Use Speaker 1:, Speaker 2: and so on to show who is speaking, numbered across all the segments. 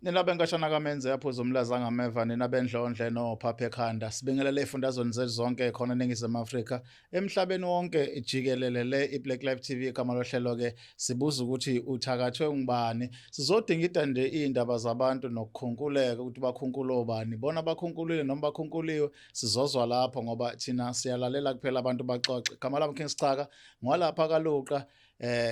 Speaker 1: Nina benkashana kaMenze yaphuza umlaza ngameva nina bendlondle nophapha ekhanda sibingelele ifundazweni zethu zonke khona eNingizimu Afrika emhlabeni wonke jikelele le iBlack Live TV igama lohlelo ke sibuza ukuthi uthakathwe ngubani sizodingida nje indaba zabantu nokukhunkuleka ukuthi bakhunkula obani bona bakhunkulile noma bakhunkuliwe sizozwa lapho ngoba thina siyalalela kuphela abantu baxoxe igama lami King Sicaka ngwalapha kaLuqa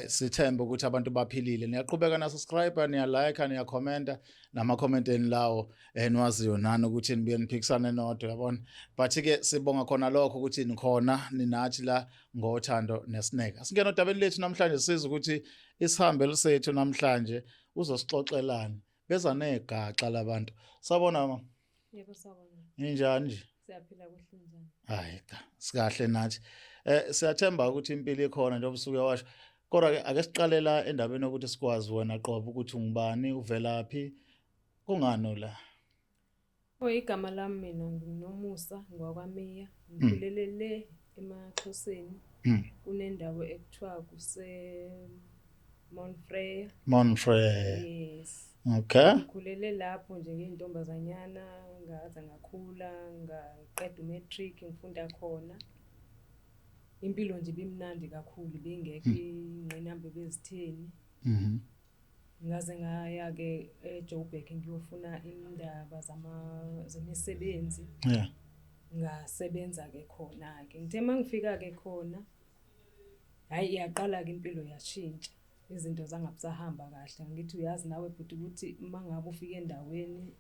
Speaker 1: sithemba ukuthi abantu baphilile niyaqhubeka na subscribe niya like niya comment nama-comment eni lawo niwaziyo nani ukuthi nibuye niphikisane nodwa yabona but ke sibonga khona lokho ukuthi nikhona ninathi la ngothando nesineke singena odabeni lethu namhlanje siza ukuthi isihambe lisethu namhlanje uzosixoxelana beza negaxa labantu sabona ma
Speaker 2: Yebo sawubona.
Speaker 1: injani nje
Speaker 2: Siyaphila kuhle njani?
Speaker 1: hayi cha sikahle nathi siyathemba ukuthi impilo ikhona njengoba usuke washo kodwa ke ake siqalela endabeni ukuthi sikwazi wena qobo ukuthi ungubani uvelaphi kungani la
Speaker 2: Igama lami mina nginomusa ngwakwamiya. Ngikhulele le emaXhoseni. Kunendawo ekuthiwa Monfrey.
Speaker 1: Monfrey
Speaker 2: Yes.
Speaker 1: okay
Speaker 2: Ngikhulele lapho nje ngiyintombazanyana ngaza ngakhula ngaqeda umatric ngifunda khona. Impilo nje bimnandi kakhulu bengekho ingqinamba bezitheni. Ngaze ngaya ke eJoburg ngiyofuna indaba zemisebenzi.
Speaker 1: yeah
Speaker 2: Ngasebenza ke khona ke. Ngithe mangifika ke khona hayi yaqala ke impilo yashintsha. Izinto zangabusahamba kahle. Ngithi uyazi nawe futhi ukuthi mangabe ufika endaweni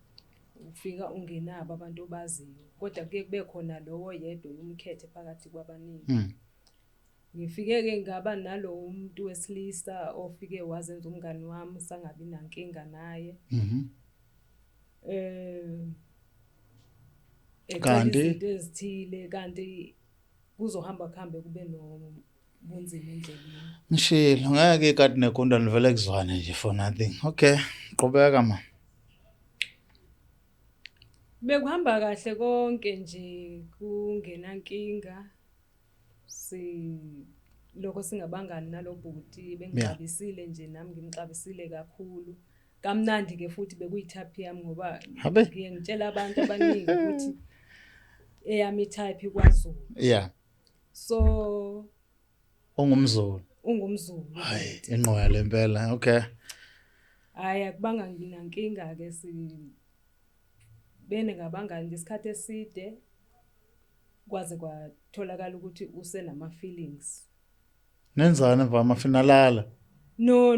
Speaker 2: ufika ungenabo abantu obaziyo. Kodwa kuye kube khona lowo yedwa umkhethe phakathi kwabaningi. Ngifike ke ngaba nalo umuntu wesilisa ofike wazenza umngani wami sangabi nankinga naye.
Speaker 1: Kanti
Speaker 2: izinto ezithile kanti kuzohamba kuhambe kube nobunzima endleleni.
Speaker 1: ngishilo ngeke ikade negunda nivele kuzwane nje for nothing okay qhubeka ma
Speaker 2: Bekuhamba kahle konke nje kungenankinga. Lokho singabangani nalobhuti bengixabisile nje nami ngimxabisile kakhulu. Kamnandi ke futhi bekuyithapi yami ngoba ngiye ngitshela abantu abaningi ukuthi eyami type ikwaZulu.
Speaker 1: yeah
Speaker 2: So
Speaker 1: ungumZulu
Speaker 2: ungumZulu.
Speaker 1: hayi inqoya lempela okay
Speaker 2: Hayi akubanga nginankinga ke bene ngabangani isikhathi eside kwaze kwatholakala ukuthi usenama feelings.
Speaker 1: nenzani mva amafinalala
Speaker 2: No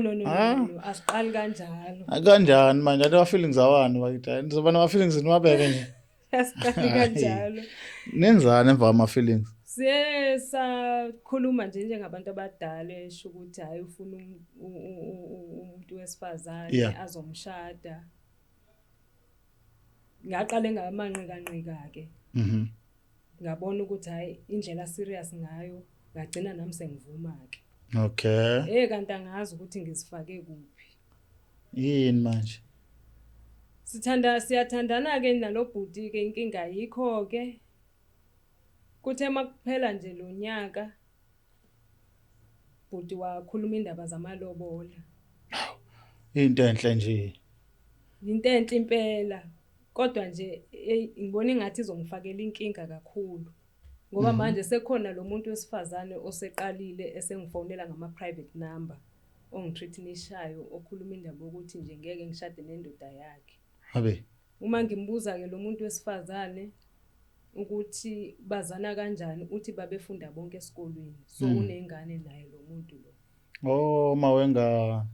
Speaker 2: asiqali kanjalo.
Speaker 1: kanjani manje ade feelings awani wakithi nizoba nama feelings niwabeke nje
Speaker 2: Asiqali kanjalo.
Speaker 1: nenzani mva ama feelings
Speaker 2: Sakhuluma nje njengabantu abadala esho ukuthi hayi ufuna umuntu wesifazane azomshada. Ngaqale ngamanqika ke. Ngabona ukuthi hayi indlela serious ngayo ngagcina nami sengivuma ke.
Speaker 1: okay
Speaker 2: Kanti angazi ukuthi ngizifake kuphi.
Speaker 1: yini manje
Speaker 2: Siyathandana ke nalobhuti ke inkinga yikho ke. Kuthe makuphela nje lo nyaka bhuti wakhuluma indaba zamalobola.
Speaker 1: into enhle nje
Speaker 2: Into enhle impela. Kodwa nje ngibona ingathi izongifakela inkinga kakhulu. Ngoba manje sekhona lo muntu wesifazane oseqalile esengifonela ngama private number ongithreatenishayo okhuluma indaba ukuthi nje ngeke ngishade nendoda yakhe.
Speaker 1: habe
Speaker 2: Uma ngimbuza ke lo muntu wesifazane ukuthi bazana kanjani uthi babefunda bonke esikolweni. So unengane naye lo muntu lo.
Speaker 1: oh mawenga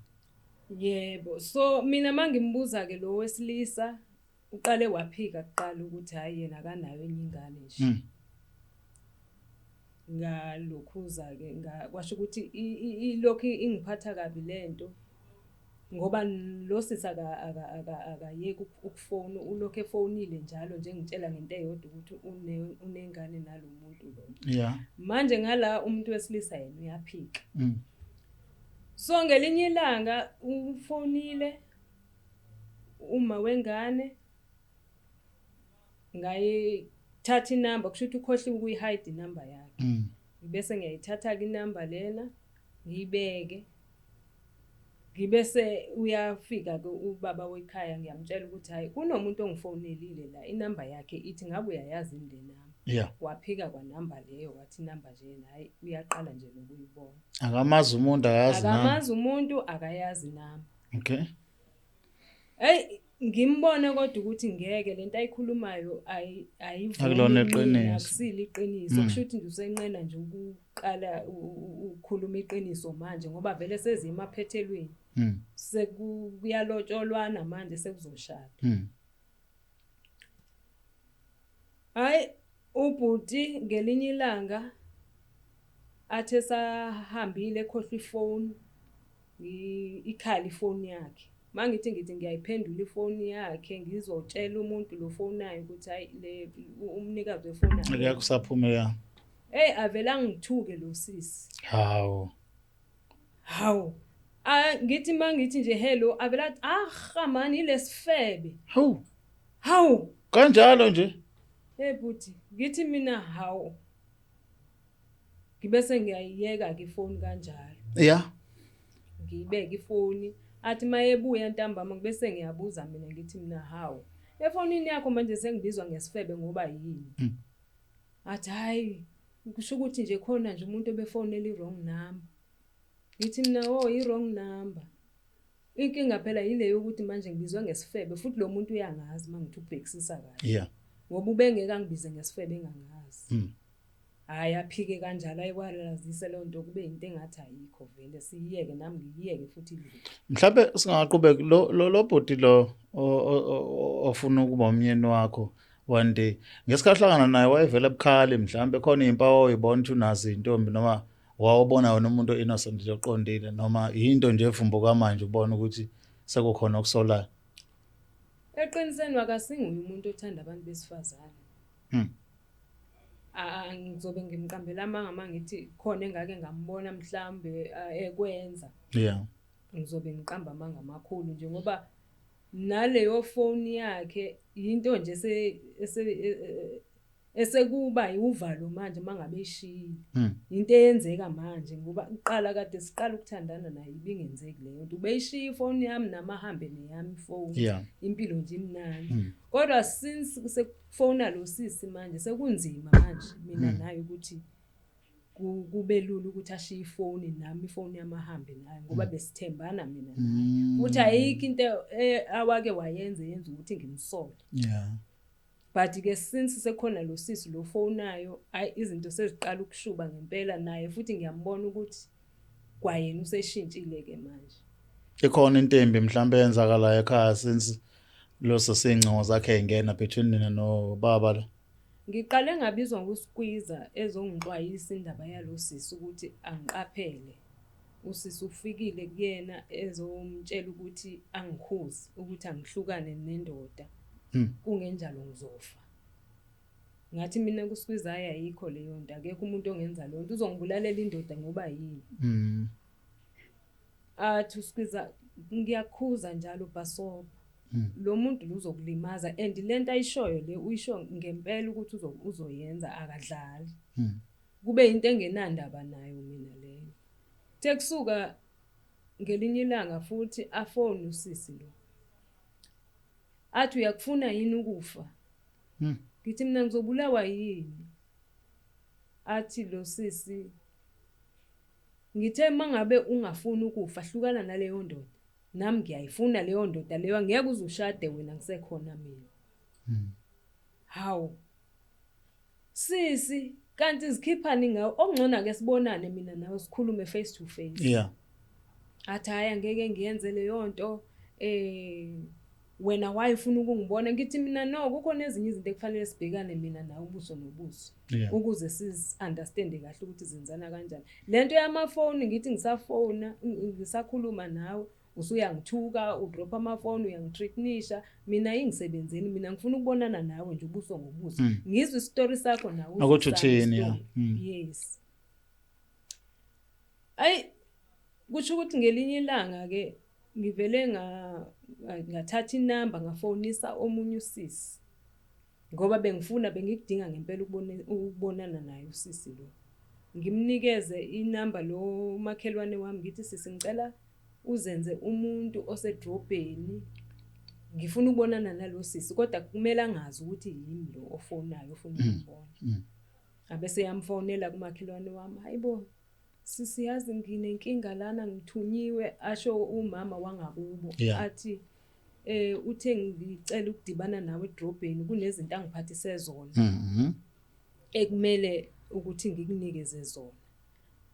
Speaker 2: Yebo. So mina mangimbuza ke lo wesilisa uqale waphika kuqala ukuthi hayi yena akanayo enye ingane nje. Ngalokhuza ke kwasho ukuthi ilokho ingiphatha kabi lento ngoba lo sisa akayeke ukufona ulokho efonile njalo nje ngitshela ngento eyodwa ukuthi unengane nalo muntu lo.
Speaker 1: yeah
Speaker 2: Manje ngala umuntu wesilisa yena uyaphika. So ngelinye ilanga ufonile uma wengane ngayithatha inamba kusho ukuthi ukhohliwe ukuyihide inamba yakhe. Bese ngiyayithatha ke inamba lena ngiyibeke ngibese uyafika ke ubaba wekhaya ngiyamtshela ukuthi hayi kunomuntu ongifonelile la inamba yakhe ithi ngabe uyayazi inde nami.
Speaker 1: Yeah.
Speaker 2: Waphika kwa namba leyo wathi inamba nje hayi uyaqala nje lokuyibona.
Speaker 1: Akamazi umuntu akayazi nami.
Speaker 2: Akamazi umuntu akayazi nami.
Speaker 1: Okay.
Speaker 2: Hey ngimbone kodwa ukuthi ngeke lento ayikhulumayo
Speaker 1: Akulona iqiniso.
Speaker 2: akusile iqiniso kusho ukuthi nje usenqena nje ukuqala ukukhuluma iqiniso manje ngoba vele sezima aphethelweni. Sekuyalotsholwana manje sekuzoshada. Hayi ubhuti ngelinye ilanga athe sahambile ekhohlwa ifoni ikhali ifoni yakhe. Mangithi ngiyayiphendula ifoni yakhe ngizotshela umuntu lo fonayo ukuthi hayi le umnikazi wefoni
Speaker 1: ake kusaphuma ya.
Speaker 2: Hey avela ngithuke lo sisi.
Speaker 1: Hawu.
Speaker 2: Ngithi mangithi nje hello avela mani ilesifebe.
Speaker 1: Hawu. Kanjalo nje.
Speaker 2: Buti ngithi mina hawu. Ngibese ngiyayiyeka ke ifoni kanjalo.
Speaker 1: Yeah.
Speaker 2: Ngiyibeka ifoni athi mayebuya ntambama ngibese ngiyabuza mina ngithi mina hawu. Efonini yakho manje sengibizwa ngesifebe ngoba yini? Athi hayi kusho ukuthi nje khona nje umuntu obefonela i-wrong number. Ngithi mina i-wrong number. Inkinga phela yile yokuthi manje ngibizwa ngesifebe futhi lo muntu uyangazi mangithi ubhekisisa kahle.
Speaker 1: Yeah.
Speaker 2: Ngoba ubengeke angibize ngesifebe engangazi. Hayi aphike kanjalo ayikwarazise le nto kube into engathi ayikho vele siyiyeke nami ngiyiyeke futhi idlule.
Speaker 1: Mhlawumbe singaqhubeka lo bhodi lo ofuna ukuba umyeni wakho one day ngesikhathi hlangana naye wayevela ebukhali mhlawumbe khona izimpawu oyibona ukuthi unazi intombi noma wawubona wona umuntu innocent nje oqondile noma into nje evumbuka manje ubona ukuthi sekukhona okusolayo.
Speaker 2: Eqinisweni wakasinguye umuntu othanda abantu besifazane. Ngizobe ngimqambela amanga ngithi khona engake ngambona mhlambe ekwenza.
Speaker 1: Yeah.
Speaker 2: Ngizobe ngiqamba amanga amakhulu nje ngoba naleyo phone yakhe into nje esekuba uvalo manje mangabe ishila. Into eyenzeka manje ngoba uqala kade siqala ukuthandana naye ibingenzeki leyo nto. Ubeyishiya ifoni yami namahambe neyami ifoni.
Speaker 1: Yeah.
Speaker 2: Impilo nje imnandi. Kodwa since sekufona lo sisi manje sekunzima manje mina naye ukuthi kube lula ukuthi ashiye ifoni nami ifoni yamahambe naye ngoba besithembana mina naye. Uthi ayikho into awake yenza ukuthi ngimsole.
Speaker 1: Yeah.
Speaker 2: But ke since sekhona lo sisi lo fonayo izinto seziqala ukushuba ngempela naye futhi ngiyambona ukuthi kwayena useshintshile ke manje.
Speaker 1: Ikhona intembi mhlawumbe yenzakala ekhaya since lo sesingcingo zakhe engena between nina no baba la.
Speaker 2: Ngiqale ngabizwa nguSqueezer ezongixwayisa indaba yalo sisi ukuthi angiqaphele. Usisi ufikile kuyena ezomtshela ukuthi angikhuzi ukuthi angihlukane nendoda. Kungenjalo ngizofa. Ngathi mina kuSqueezer ayikho leyo nto akekho umuntu ongenza lo nto uzongibulalela indoda ngoba yini. Athi uSqueezer ngiyakhuza njalo basoba. Lo muntu uzokulimaza and lento ayishoyo le uyisho ngempela ukuthi uzoyenza akadlali. Kube into engenandaba nayo mina leyo. Tekusuka ngelinye ilanga futhi afone usisi lo. Athi uyakufuna yini ukufa? Ngithi mina ngizobulawa yini? Athi lo sisi ngithe mangabe ungafuni ukufa hlukana naleyo ndoda. Nami ngiyayifuna leyo ndoda leyo ngeke uzushade wena ngisekhona mina. Hawu. Sisi kanti izikhiphani ngawo okungcona ke sibonane mina nawe sikhulume face to face.
Speaker 1: Yeah.
Speaker 2: Athi haya ngeke ngiyenze leyo nto wena wayefuna ukungibona ngithi mina no kukhona ezinye izinto ekufanele sibhekane mina nawe ubuso nobuso ukuze siz understand kahle ukuthi zenzana kanjani. Lento yamafoni ngithi ngisafona ngisakhuluma nawe usuyangithuka udrop amafoni uyangithreatenisha mina ingisebenzeni mina ngifuna ukubonana nawe nje ubuso ngobuso ngizwe istory sakho nawe
Speaker 1: ukuthi uthini ya.
Speaker 2: Yes. Kusho ukuthi ngelinye ilanga ke ngivele ngathatha inamba ngafonisa omunye usisi ngoba bengikudinga ngempela ukubonana naye usisi lo. Ngimnikeze inamba lo makhelwane wami ngithi sisi ngicela uzenze umuntu osedrobheni ngifuna ukubonana nalo sisi kodwa kumele angazi ukuthi yimi lo ofonayo ofuna ukumbona. Abese yamfonela kumakhelwane wami, hayibo sisi yazi nginenkinga lana ngithunyiwe, asho umama wangakubo athi uthe ngicela ukudibana nawe edrobheni kunezinto angiphathise zona ekumele ukuthi ngikunikeze zona.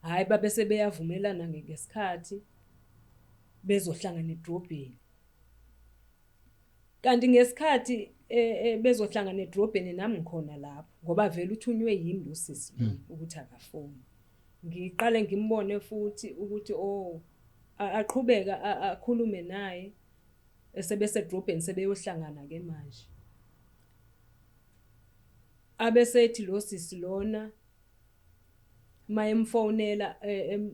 Speaker 2: Hayi babese beyavumelana ngesikhathi bezohlangana edrobheni. Kanti ngesikhathi bezohlangana edrobheni nami ngikhona lapho ngoba vele uthunywe yimi lo sisi ukuthi akafoni. Ngiqale ngimbone futhi ukuthi aqhubeka akhulume naye esebese edrobheni sebeyohlangana ke manje. Abesethi lo sisi lona mayemfonela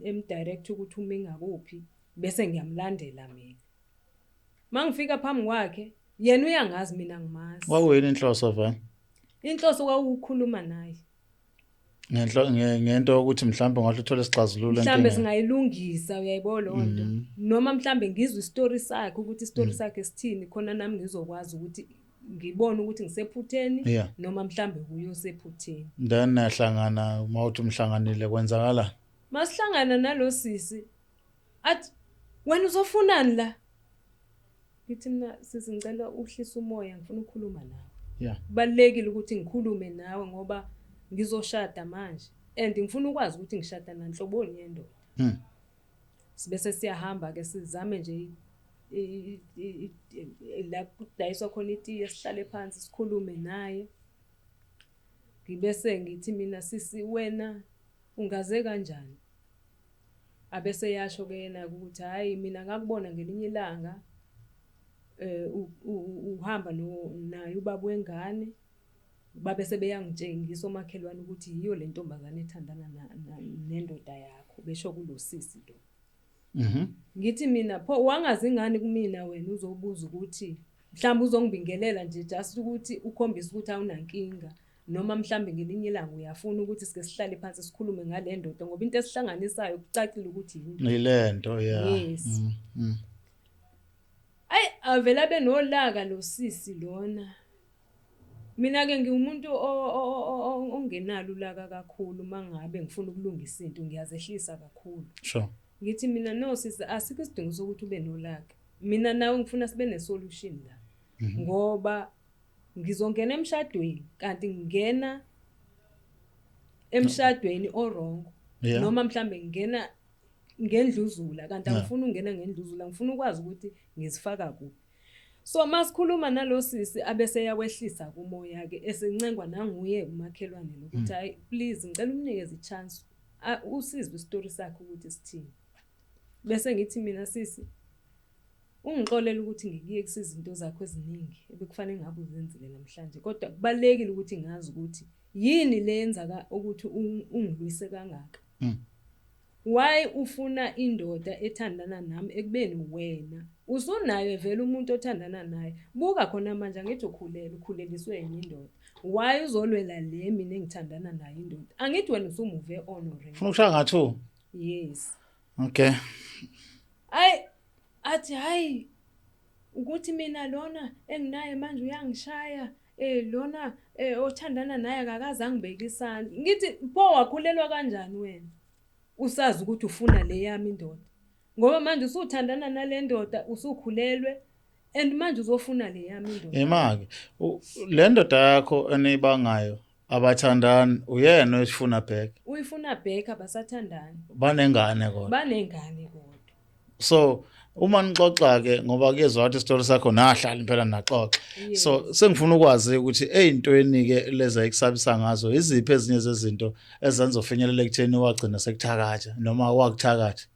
Speaker 2: emdirect ukuthi uma ingakuphi bese ngiyamlandela mina. Mangifika phambi kwakhe yena uyangazi mina ngimazi.
Speaker 1: Kwakuyini inhloso vana?
Speaker 2: Inhloso kwaukukhuluma naye.
Speaker 1: Ngento ukuthi mhlambe ngahle uthole isixazululo enkingeni.
Speaker 2: Mhlambe singayilungisa uyayibona lonto. Noma mhlambe ngizwe istory sakhe ukuthi istory sakhe sithini khona nami ngizokwazi ukuthi ngibone ukuthi ngisephutheni noma mhlambe kuyosephutheni.
Speaker 1: Then nahlangana mawuthi umhlanganile kwenzakala.
Speaker 2: Masihlangana nalo sisi athi wena uzofunani la? Ngithi mina sisi ngicela uhlisa umoya ngifuna ukukhuluma nawe. Kubalekile ukuthi ngikhulume nawe ngoba ngizoshada manje and ngifuna ukwazi ukuthi ngishada nanhloboni yendoda. Sibese siyahamba ke sizame nje la kudayiswa khona itiye sihlale phansi sikhulume naye. Ngibese ngithi mina sisi wena ungaze kanjani? Abese yasho ke yena ukuthi hayi mina ngakubona ngelinye ilanga uhamba naye ubaba wengane. Babe sebeyangitshengisa omakhelwane ukuthi yiyo le ntombazane ethandana nendoda yakho besho kulo sisi lo. Ngithi mina pho wangazi ngani kumina wena uzobuza ukuthi mhlawumbe uzongibingelela nje just ukuthi ukhombisa ukuthi awunankinga noma mhlawumbe ngelinye ilanga uyafuna ukuthi sike sihlale phansi sikhulume ngale ndoda ngoba into esihlanganisayo kucacile ukuthi
Speaker 1: yilento
Speaker 2: yes. Ay avela benolaka lo sisi lona. Mina ke ngiwumuntu ongenalo ulaka kakhulu mangabe ngifuna ukulungisa into ngiyazehlisa kakhulu.
Speaker 1: Sure.
Speaker 2: Ngithi mina no sisi asikho isidingo sokuthi ube nolaka. Mina nawe ngifuna sibe nesolution la. Ngoba ngizongena emshadweni kanti ngingena emshadweni orongo noma mhlambe ngingena ngendluzula kanti angifuni ungena ngendluzula ngifuna ukwazi ukuthi ngizifaka kuphi. So masikhuluma nalo sisi abese yakwehlisa kumoya ke esencengwa nanguye umakhelwane lokuthi hayi please ngicela umnikeze ichance usizwe istory sakhe ukuthi sithini. Bese ngithi mina sisi ungixolela ukuthi ngikiye kusiza izinto zakho eziningi ebekufanele ngabe uzenzile namhlanje kodwa kubalekile ukuthi ngazi ukuthi yini lenza ukuthi ungilwise kangaka. Why ufuna indoda ethandana nami ekubeni wena usunayo vele umuntu othandana naye buka khona manje angithi ukhuleliswe yenye indoda. Why uzolwela le mina engithandana naye indoda? Angithi wena usumuve honoring.
Speaker 1: Ufuna ukushaya nga2?
Speaker 2: Yes.
Speaker 1: Okay.
Speaker 2: Athi hayi ukuthi mina lona enginaye manje uyangishaya lona othandana naye akakaze angibeke isandla. Ngithi pho wakhulelwa kanjani wena? Usazi ukuthi ufuna le yami indoda. Ngoba manje usuthandana nale ndoda usukhulelwe and manje uzofuna le yami indoda.
Speaker 1: Emake le ndoda yakho enibangayo abathandani uyena osifuna back.
Speaker 2: Uyifuna back abasathandani.
Speaker 1: Banengane kodwa.
Speaker 2: Banengane kodwa.
Speaker 1: So uma nixoxa ke ngoba kuyezwa ukuthi istory sakho nahlala impela naxoxa. So sengifuna ukwazi ukuthi ezintweni ke leza ekusabisa ngazo iziphi ezinye zezinto ezenza ufinyelela ekutheni wagcina sekuthakatha noma wakuthakatha.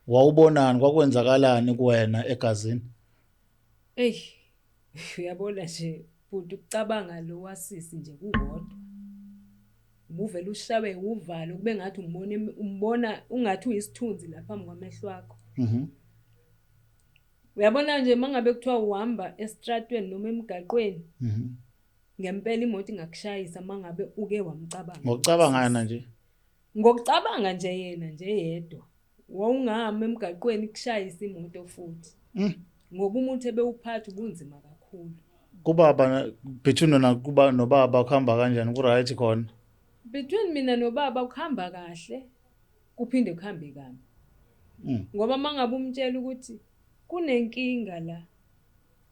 Speaker 1: Wawubonani kwakwenzakalani kuwena egazini?
Speaker 2: Uyabona nje futhi ukucabanga lo wasisi nje kukodwa. Ubuvela ushawe uvalo kube ngathi umbona ungathi uyisithunzi lapha phambi kwamehlo akho. Uyabona nje mangabe kuthiwa uhamba estradweni noma emgaqweni. Ngempela imoto ingakushayisa mangabe uke wamcabanga.
Speaker 1: Ngokucabangana nje.
Speaker 2: Ngokucabanga nje yena nje yedwa. wawungahamba emgaqweni kushayisa imoto futhi ngoba umuntu ebewuphatha ubunzima kakhulu.
Speaker 1: Kubaba between kuba nobaba kuhamba kanjani ku right khona?
Speaker 2: Between mina nobaba kuhamba kahle kuphinde kuhambe kabi. Ngoba mangabe umtshela ukuthi kunenkinga la,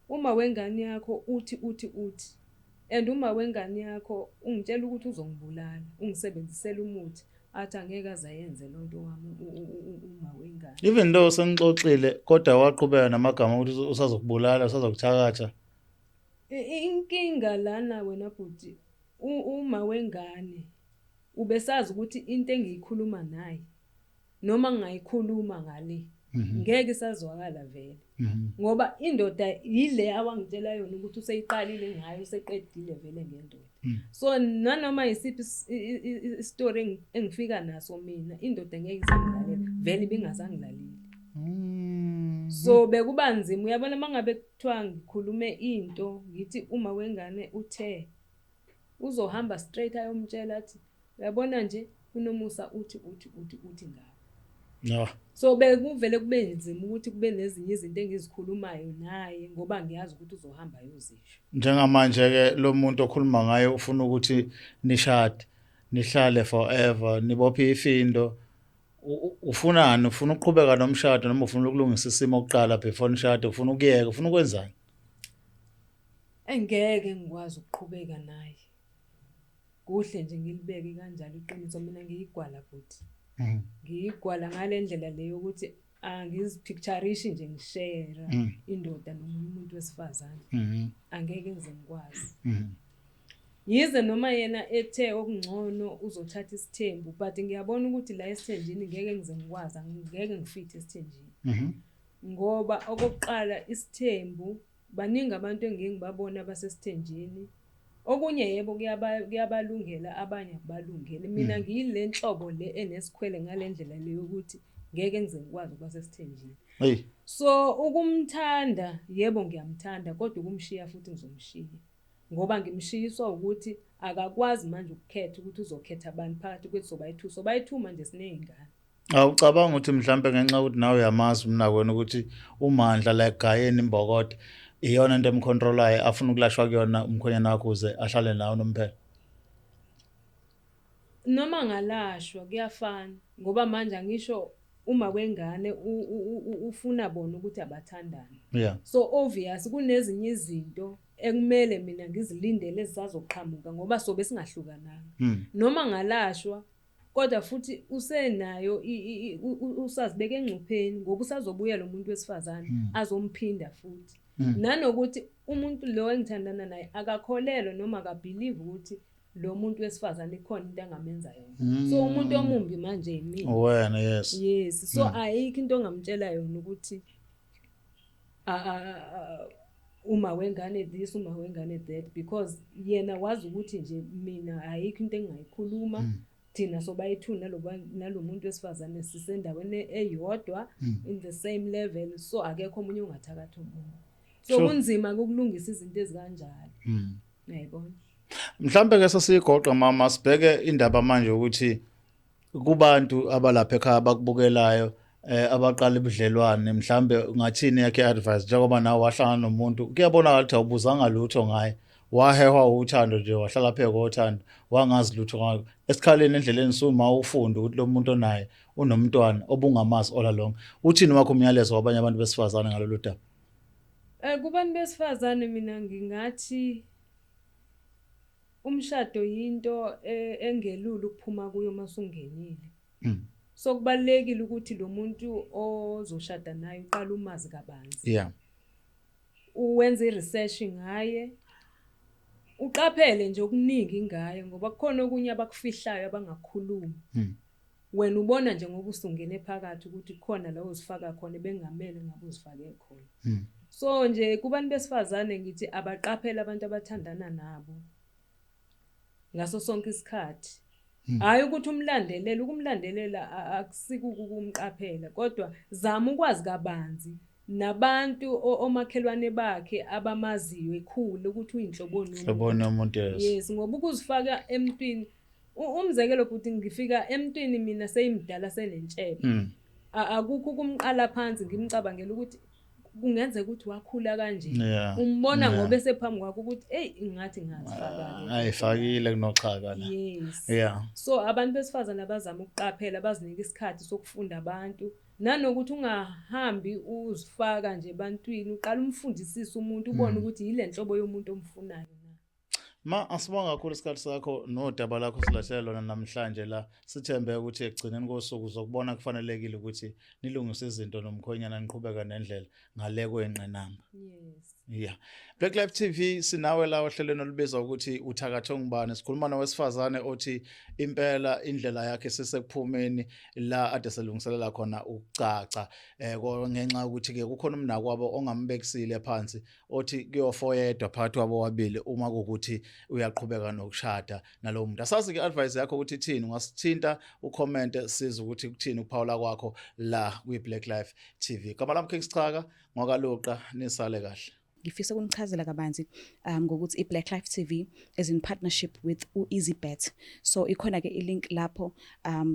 Speaker 2: uma wengane yakho uthi and uma wengane yakho ungitshela ukuthi uzongibulala, ungisebenzisela umuthi, athi angeke azayenze lonto wami uma wengane.
Speaker 1: Even though senixoxile kodwa waqhubeka namagama ukuthi usazokubulala, usazokuthakatha.
Speaker 2: Inkinga lana wena bhuti, uma wengane ubesazi ukuthi into engiyikhuluma naye noma ngingayikhuluma ngale ngeke isazwakala vele. Ngoba indoda yile awangitshela yona ukuthi useyiqalile ngayo, useqedile vele ngendoda. So nanoma isiphi istory engifika naso mina, indoda ngeke isangilalela vele ibingazangilaleli. So bekuba nzima, uyabona mangabe kuthiwa ngikhulume into ngithi uma wengane uthe uzohamba straight ayomtshela athi uyabona nje kunomusa uthi ngaba.
Speaker 1: No.
Speaker 2: So bekuvele kube nzima ukuthi kube nezinye izinto engizikhulumayo naye ngoba ngiyazi ukuthi uzohamba ayozisho.
Speaker 1: Njengamanje ke lo muntu okhuluma ngaye ufuna ukuthi nishade, nihlale forever, nibophe ifindo. Ufunani? Ufuna ukuqhubeka nomshado noma ufuna ukulungisa isimo oqala before nishade? Ufuna ukuyeka? Ufuna ukwenzani?
Speaker 2: Engeke ngikwazi ukuqhubeka naye. Kuhle nje ngilibeke kanjalo iqiniso, mina ngiyigwala futhi. Ngiyigwala ngale ndlela leyo ukuthi angizipictureishi nje ngishare indoda noma umuntu wesifazane. Angeke ngize ngikwazi. Yize noma yena ethe okungcono uzothatha isithembu, but ngiyabona ukuthi la esithenjini ngeke ngize ngikwazi, ngeke ngifithe esithenjini. Ngoba okokuqala isithembu, baningi abantu engike ngibabona abasesithenjini. Okunye yebo kuyabalungela, abanye akubalungele. Mina ngiyile nhlobo le enesikhwele ngale ndlela leyo ukuthi ngeke ngize ngikwazi ukuba sesithenjini. So ukumthanda yebo ngiyamthanda, kodwa ukumshiya futhi ngizomshiya. Ngoba ngimshiyiswa ukuthi akakwazi manje ukukhetha ukuthi uzokhetha abantu phakathi kwethu sobayi-2 manje siney'ngane.
Speaker 1: Awucabanga ukuthi mhlambe ngenxa ukuthi nawe uyamazi umnakwenu ukuthi uMandla la egayeni iMbokodo iyona into emcontrolayo, afuna ukulashwa kuyona umkhwenyana wakho uze ahlale nawe nomphela?
Speaker 2: Noma ngalashwa kuyafana ngoba manje angisho uma wengane ufuna bona ukuthi abathandane.
Speaker 1: Yeah.
Speaker 2: So obvious kunezinye izinto ekumele mina ngizilindele ezisazoqhamuka ngoba sobe singahlukananga. Noma ngalashwa kodwa futhi usenayo usazibeke engcupheni ngoba usazobuya lo muntu wesifazane azomphinda futhi. Nanokuthi umuntu lo engithandana naye akakholelwa noma akabelieve ukuthi lo muntu wesifazane ikhona into angamenza yona. So umuntu omumbi manje yimina.
Speaker 1: Wena, yes.
Speaker 2: Yes. So ayikho into ongamtshela yona ukuthi uma wengane this, uma wengane that, because yena wazi ukuthi nje mina ayikho into engingayikhuluma. Thina sobayi-2 nalo muntu wesifazane sisendaweni eyodwa in the same level, so akekho omunye ongathakatha umuntu. So kunzima ukulungisa izinto ezikanjalo. Ngiyayibona.
Speaker 1: Mhlambe ke sesigoqa mama, sibheke indaba manje ukuthi kubantu abalapha ekhaya bakubukelayo abaqala ubudlelwane, mhlambe ungathini yakhe advice njengoba nawe wahlangana nomuntu kuyabonakala ukuthi awubuzanga lutho ngaye, wahehwa uthando nje, wahlala pheke kothando, wangazi lutho ngayo. Esikhaleni endleleni suma ufunda ukuthi lo muntu onaye unomntwana obungamazi all along. Uthini wakho umyalezo wabanye abantu besifazane ngalolu daba?
Speaker 2: Kubantu besifazane mina ngingathi umshado yinto engelula ukuphuma kuyo masungenile. So kubalekile ukuthi lo muntu ozoshada naye uqala umazi kabanzi.
Speaker 1: Yeah.
Speaker 2: Uwenze research ngaye. Uqaphele nje okuningi ngaye ngoba kukhona okunye abakufihlayo abangakhulumi. Wena ubona nje ngoba usungene phakathi ukuthi khona la uzifaka khona bengamele ngabe uzifake khona. So nje kubantu besifazane ngithi abaqaphela abantu abathandana nabo ngaso sonke isikhathi. Hayi ukuthi ukumlandelela akusiko ukumqaphela, kodwa zama ukwazi kabanzi nabantu omakhelwane bakhe abamaziyo ekhulu ukuthi uyinhlobo
Speaker 1: nomuntu.
Speaker 2: Yes, ngoba ukuzifaka emntwini umzekelo futhi ngifika emntwini mina seyimdala senentshebe. akukho kumqala phansi ngimcabangela ukuthi kungenzeka ukuthi wakhula kanje.
Speaker 1: Yeah.
Speaker 2: Umbona
Speaker 1: Yeah.
Speaker 2: ngoba esephambi kwakho ukuthi ngathi ngazifaka.
Speaker 1: Ayifakile kunoqhaka la.
Speaker 2: Yes.
Speaker 1: Yeah.
Speaker 2: So abantu besifazane abazama ukuqaphela bazinika isikhathi sokufunda abantu nanokuthi ungahambi uzifaka nje ebantwini uqala umfundisise umuntu ubone ukuthi yile nhlobo yomuntu omfunayo na.
Speaker 1: Ma asibonga kakhulu isikhathi sakho nodaba lakho silahlela lona namhlanje la sithembe ukuthi ekugcineni kosuku zokubona kufanelekile ukuthi nilungise izinto nomkhonyana niqhubeka nendlela ngale kwenqenamba.
Speaker 2: Yes.
Speaker 1: Yeah. Black Life TV sinawe la ohlelweni olubizwa ukuthi uthakatho ngibani sikhuluma nowesifazane othi impela indlela yakhe sisekuphumeni la ade selungiselela khona ukucaca ngenxa ukuthi ke kukhona umnako wabo ongambekisile phansi othi kuyofoyedwa phakathi kwabo wabili uma ukuthi uyaqhubeka nokushada nalowo muntu. Asazi ke advice yakho ukuthi thini ungasithinta ucomment siza ukuthi kuthini ukuphawula kwakho la kwi Black Life TV. Kama lami King Sichaka ngokaluqa nisale kahle.
Speaker 3: Ngifisa ukunichazela kabanzi ngokuthi iBlack Life TV is in partnership with uEasyBet. So ikhona ke ilink lapho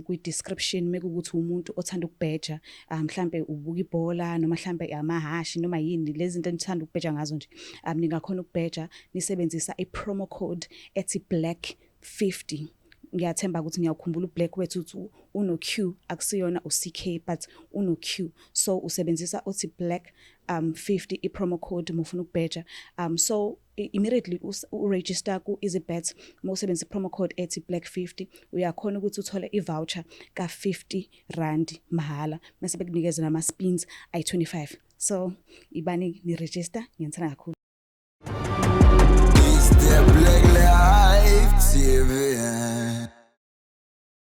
Speaker 3: kwi-description mekukuthi umuntu othanda ukubheja mhlambe ubuka ibhola noma mhlambe amahashi noma yini lezi zinto enithanda ukubheja ngazo nje ningakhona ukubheja nisebenzisa i-promo code ethi black50. Ngiyathemba ukuthi ngiyakukhumbula ublack wethu uthi uno Q akusiyona uCK but uno Q, so usebenzisa othi black 50 i-promo code mufuna ukubheja. So immediately uregister ku EasyBet mawusebenzisa i-promo code ethi black50 uyakhona ukuthi uthole i-voucher ka-R50 mahala mase bekunikeza nama spins ay-25. So ibani ni register ngiyithanda kakhulu.
Speaker 4: It's the Black Life TV.